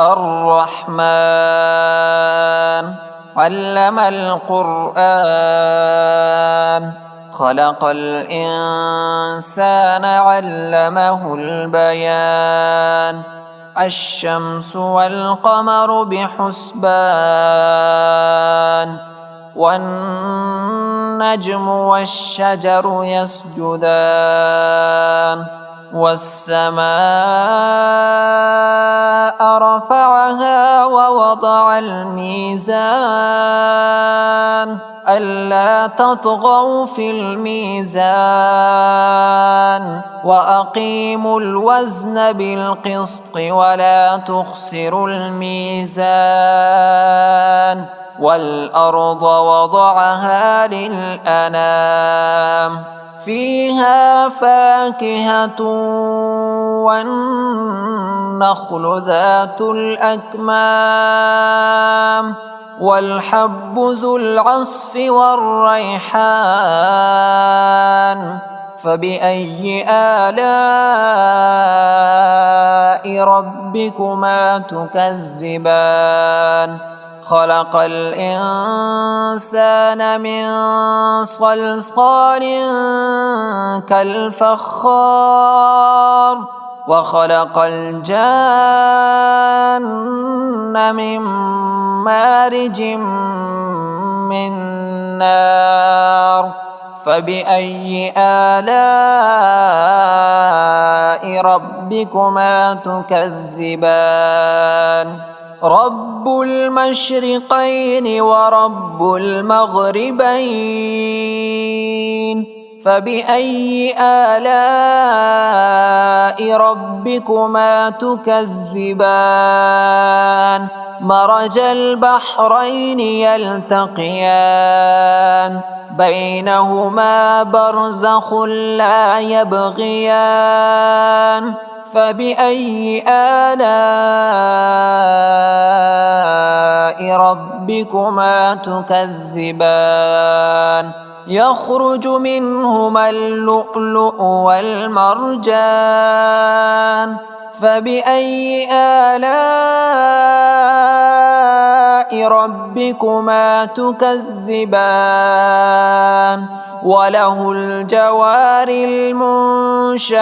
الرحمن علم القرآن خلق الإنسان علمه البيان الشمس والقمر بحسبان والنجم والشجر يسجدان والسماء رفعها ووضع الميزان ألا تطغوا في الميزان وأقيموا الوزن بالقسط ولا تخسروا الميزان والأرض وضعها للأنام فيها فاكهة والنخل ذات الأكمام والحب ذو العصف والريحان فبأي آلاء ربكما تكذبان خلق الإنسان من صلصال كالفخار وخلق الجان من مارج من نار فبأي آلاء ربكما تكذبان رب المشرقين ورب المغربين فبأي آلاء ربكما تكذبان مرج البحرين يلتقيان بينهما برزخ لا يبغيان فبأي آلاء ربكما تكذبان يخرج منهما اللؤلؤ والمرجان فبأي آلاء ربكما تكذبان وله الجوار المنشآت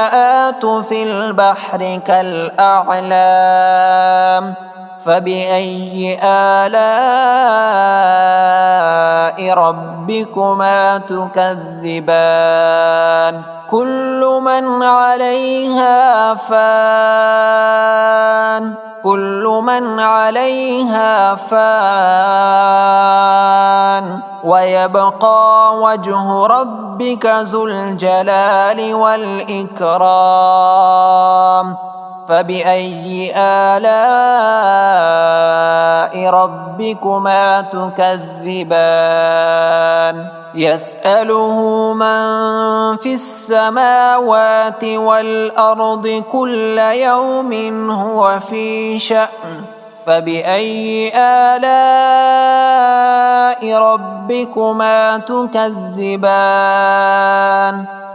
في البحر كالأعلام فبأي آلاء ربكما تكذبان كل من عليها فان ويبقى وجه ربك ذو الجلال والإكرام فبأي آلاء ربكما تكذبان يسأله من في السماوات والأرض كل يوم هو في شأن فبأي آلاء ربكما تكذبان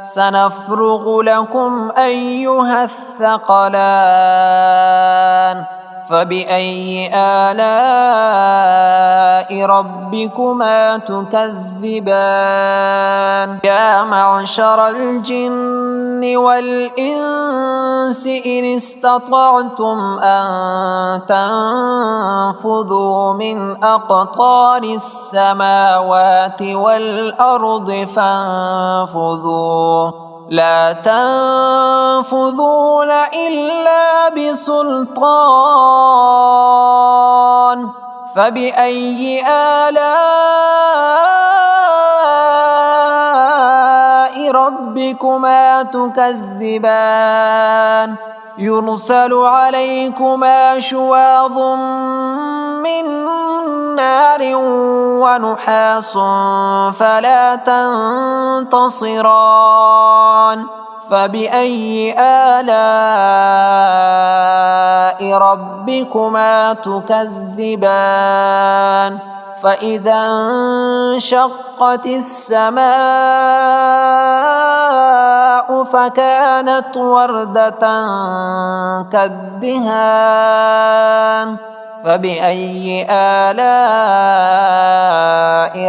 سنفرغ لكم أيها الثقلان فبأي آلاء ربكما تكذبان يا معشر الجن والإنس إن استطعتم أن تنفذوا من أقطار السماوات والأرض فانفذوا لا تنفذون إلا بسلطان فبأي آلاء ربكما تكذبان يرسل عليكما شواظ من نار ونحاس فلا تنتصران فبأي آلاء ربكما تكذبان فإذا انشقت السماء فكانت وردة كالدهان فبأي آلاء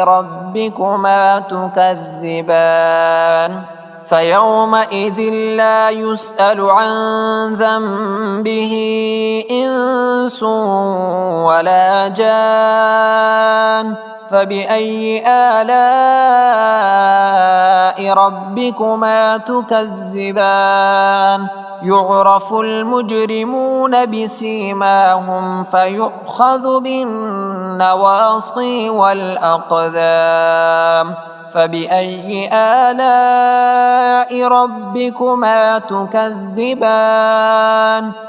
ربكما تكذبان فيومئذ لا يسأل عن ذنبه إنس ولا جان فبأي آلاء ربكما تكذبان يعرف المجرمون بسيماهم فيؤخذ بالنواصي والأقدام فبأي آلاء ربكما تكذبان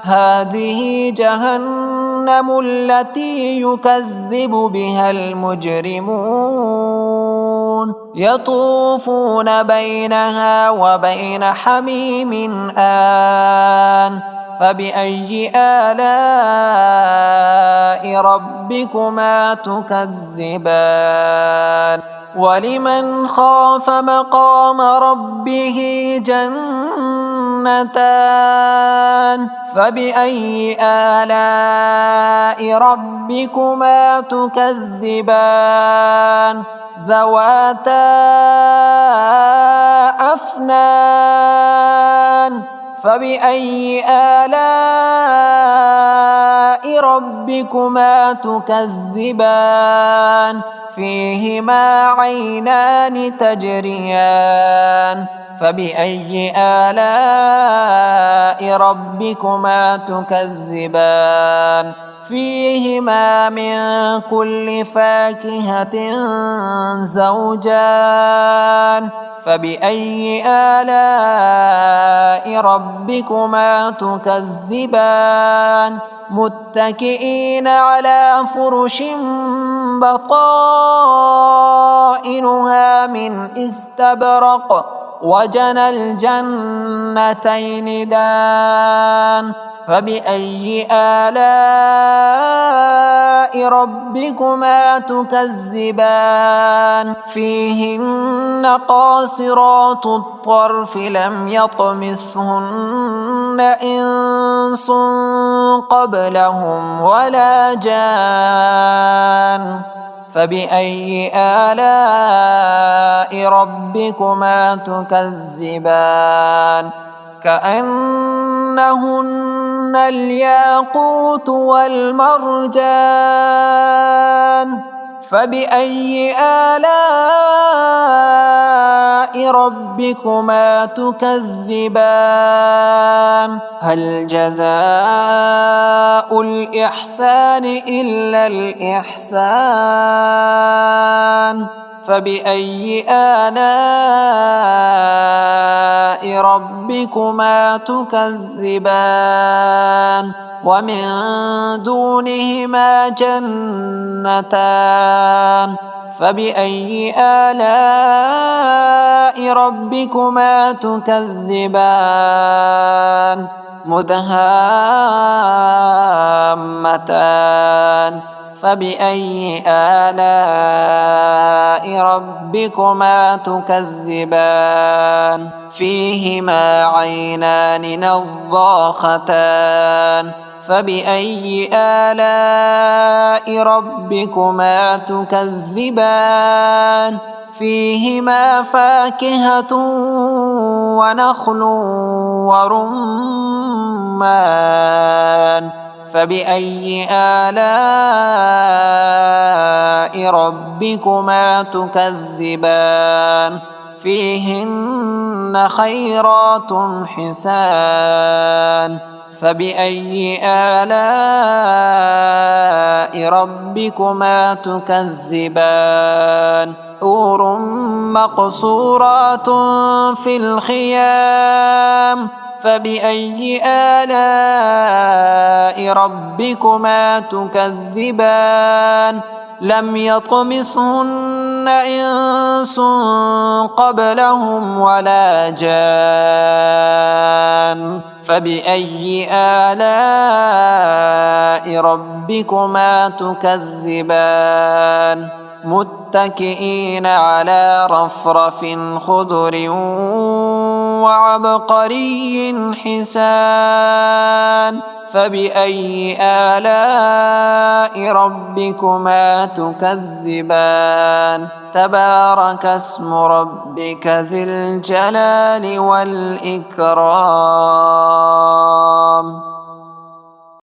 هذه جهنم التي يكذب بها المجرمون يطوفون بينها وبين حميم آن فبأي آلاء ربكما تكذبان ولمن خاف مقام ربه جنتان فبأي آلاء ربكما تكذبان ذواتا أفنان فبأي آلاء ربكما تكذبان فيهما عينان تجريان فبأي آلاء ربكما تكذبان فيهما من كل فاكهة زوجان فبأي آلاء ربكما تكذبان متكئين على فرش بطائنها من استبرق وجنى الجنتين دان فبأي آلاء ربكما تكذبان فيهن قاصرات الطرف لم يطمثهن إنس قبلهم ولا جان فبأي آلاء ربكما تكذبان كأنهن الياقوت والمرجان فبأي آلاء ربكما تكذبان هل جزاء الإحسان إلا الإحسان فبأي آلاء ربكما تكذبان ومن دونهما جنتان فبأي آلاء ربكما تكذبان مدهامتان فبأي آلاء ربكما تكذبان فيهما عينان نضاختان فبأي آلاء ربكما تكذبان فيهما فاكهة ونخل ورمان فبأي آلاء ربكما تكذبان فيهن خيرات حسان فبأي آلاء ربكما تكذبان حور مقصورات في الخيام فبأي آلاء ربكما تكذبان لم يطمثهن إنس قبلهم ولا جان فبأي آلاء ربكما تكذبان متكئين على رفرف خضر وعبقري حسان فبأي آلاء آلاء ربكما تكذبان تبارك اسم ربك ذي الجلال والإكرام.